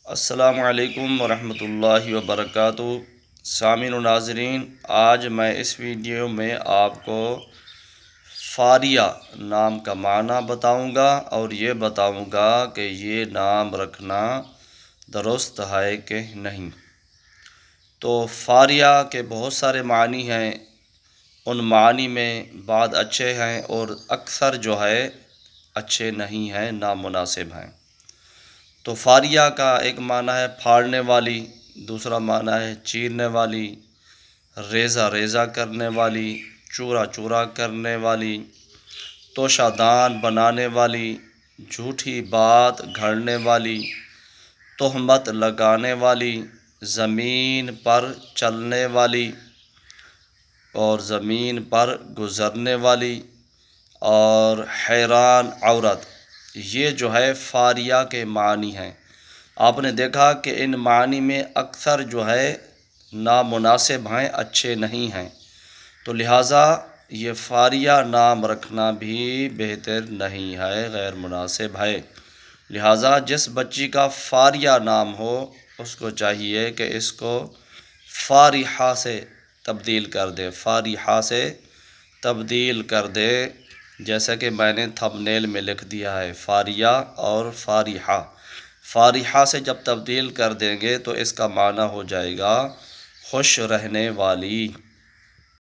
السلام علیکم ورحمۃ اللہ وبرکاتہ۔ سامعین و ناظرین، آج میں اس ویڈیو میں آپ کو فاریہ نام کا معنی بتاؤں گا اور یہ بتاؤں گا کہ یہ نام رکھنا درست ہے کہ نہیں۔ تو فاریہ کے بہت سارے معنی ہیں، ان معنی میں بعض اچھے ہیں اور اکثر جو ہے اچھے نہیں ہیں، نامناسب ہیں۔ تو فاریہ کا ایک معنی ہے پھاڑنے والی، دوسرا معنی ہے چیرنے والی، ریزہ ریزہ کرنے والی، چورا چورا کرنے والی، توشہ دان بنانے والی، جھوٹی بات گھڑنے والی، تہمت لگانے والی، زمین پر چلنے والی اور زمین پر گزرنے والی، اور حیران عورت۔ یہ جو ہے فاریہ کے معنی ہیں۔ آپ نے دیکھا کہ ان معنی میں اکثر جو ہے نامناسب ہیں، اچھے نہیں ہیں، تو لہٰذا یہ فاریہ نام رکھنا بھی بہتر نہیں ہے، غیر مناسب ہے۔ لہٰذا جس بچی کا فاریہ نام ہو اس کو چاہیے کہ اس کو فارحہ سے تبدیل کر دے، فارحہ سے تبدیل کر دے، جیسا کہ میں نے تھمبنیل میں لکھ دیا ہے، فاریہ اور فارحہ۔ فارحہ سے جب تبدیل کر دیں گے تو اس کا معنی ہو جائے گا خوش رہنے والی۔